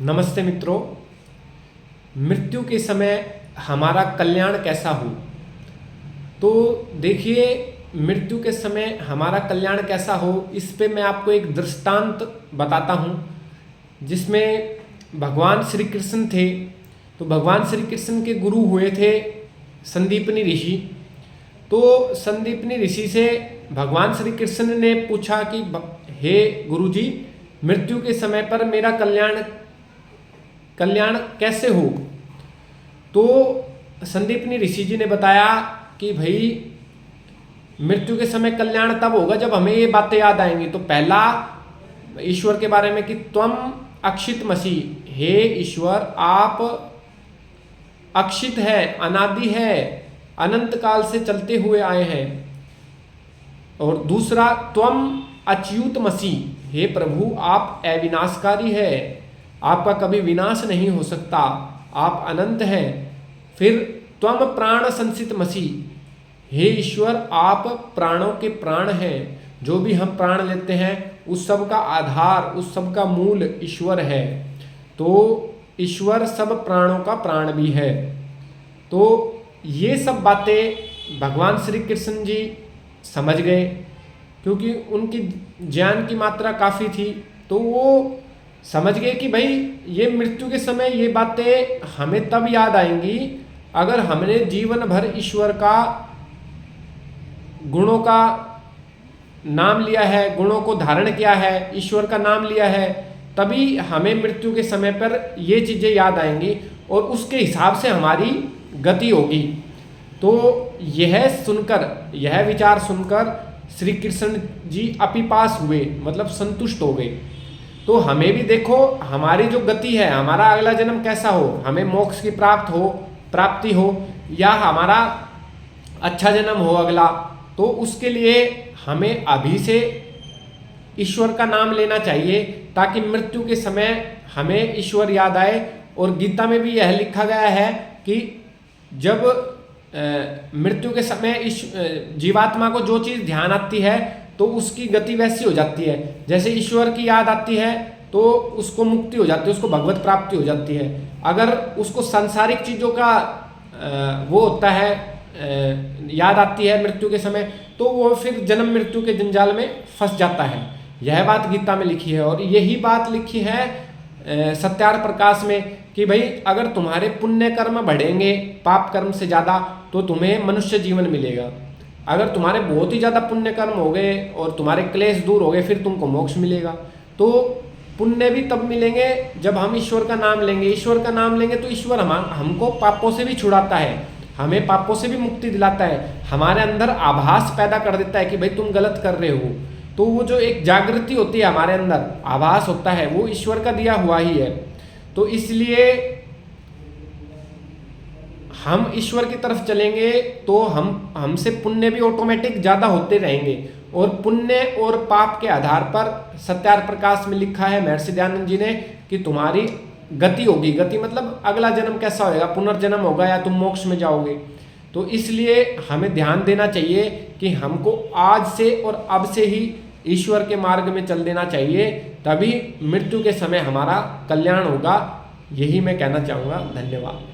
नमस्ते मित्रों। मृत्यु के समय हमारा कल्याण कैसा हो। तो देखिए, मृत्यु के समय हमारा कल्याण कैसा हो, इस पे मैं आपको एक दृष्टांत बताता हूँ, जिसमें भगवान श्री कृष्ण थे। तो भगवान श्री कृष्ण के गुरु हुए थे संदीपनी ऋषि। तो संदीपनी ऋषि से भगवान श्री कृष्ण ने पूछा कि हे गुरुजी, मृत्यु के समय पर मेरा कल्याण कैसे हो। तो संदीपनी ऋषि जी ने बताया कि भाई, मृत्यु के समय कल्याण तब होगा जब हमें ये बातें याद आएंगी। तो पहला ईश्वर के बारे में कि त्वम अक्षित मसीह, हे ईश्वर आप अक्षित है, अनादि है, अनंत काल से चलते हुए आए हैं। और दूसरा त्वम अच्युत मसीह, हे प्रभु आप अविनाशकारी है, आपका कभी विनाश नहीं हो सकता, आप अनंत हैं। फिर त्वम प्राण संसित मसीह, हे ईश्वर आप प्राणों के प्राण हैं, जो भी हम प्राण लेते हैं उस सब का आधार, उस सब का मूल ईश्वर है। तो ईश्वर सब प्राणों का प्राण भी है। तो ये सब बातें भगवान श्री कृष्ण जी समझ गए, क्योंकि उनकी ज्ञान की मात्रा काफ़ी थी। तो वो समझ गए कि भाई, ये मृत्यु के समय ये बातें हमें तब याद आएंगी अगर हमने जीवन भर ईश्वर का गुणों का नाम लिया है, गुणों को धारण किया है, ईश्वर का नाम लिया है। तभी हमें मृत्यु के समय पर ये चीज़ें याद आएंगी और उसके हिसाब से हमारी गति होगी। तो यह सुनकर, यह विचार सुनकर श्री कृष्ण जी अपिपास हुए, मतलब संतुष्ट हो गए। तो हमें भी देखो, हमारी जो गति है, हमारा अगला जन्म कैसा हो, हमें मोक्ष की प्राप्ति हो या हमारा अच्छा जन्म हो अगला, तो उसके लिए हमें अभी से ईश्वर का नाम लेना चाहिए, ताकि मृत्यु के समय हमें ईश्वर याद आए। और गीता में भी यह लिखा गया है कि जब मृत्यु के समय जीवात्मा को जो चीज़ ध्यान आती है तो उसकी गति वैसी हो जाती है। जैसे ईश्वर की याद आती है तो उसको मुक्ति हो जाती है, उसको भगवत प्राप्ति हो जाती है। अगर उसको सांसारिक चीज़ों का वो होता है, याद आती है मृत्यु के समय, तो वो फिर जन्म मृत्यु के जंजाल में फंस जाता है। यह बात गीता में लिखी है। और यही बात लिखी है सत्यार्थ प्रकाश में कि भाई, अगर तुम्हारे पुण्य कर्म बढ़ेंगे पाप कर्म से ज़्यादा तो तुम्हें मनुष्य जीवन मिलेगा। अगर तुम्हारे बहुत ही ज़्यादा पुण्य कर्म हो गए और तुम्हारे क्लेश दूर हो गए, फिर तुमको मोक्ष मिलेगा। तो पुण्य भी तब मिलेंगे जब हम ईश्वर का नाम लेंगे। ईश्वर का नाम लेंगे तो ईश्वर हमको पापों से भी छुड़ाता है, हमें पापों से भी मुक्ति दिलाता है, हमारे अंदर आभास पैदा कर देता है कि भाई तुम गलत कर रहे हो। तो वो जो एक जागृति होती है हमारे अंदर, आभास होता है, वो ईश्वर का दिया हुआ ही है। तो इसलिए हम ईश्वर की तरफ चलेंगे तो हमसे पुण्य भी ऑटोमेटिक ज़्यादा होते रहेंगे। और पुण्य और पाप के आधार पर सत्यार्थ प्रकाश में लिखा है महर्षि दयानंद जी ने कि तुम्हारी गति होगी। गति मतलब अगला जन्म कैसा होगा, पुनर्जन्म होगा या तुम मोक्ष में जाओगे। तो इसलिए हमें ध्यान देना चाहिए कि हमको आज से और अब से ही ईश्वर के मार्ग में चल देना चाहिए, तभी मृत्यु के समय हमारा कल्याण होगा। यही मैं कहना चाहूँगा। धन्यवाद।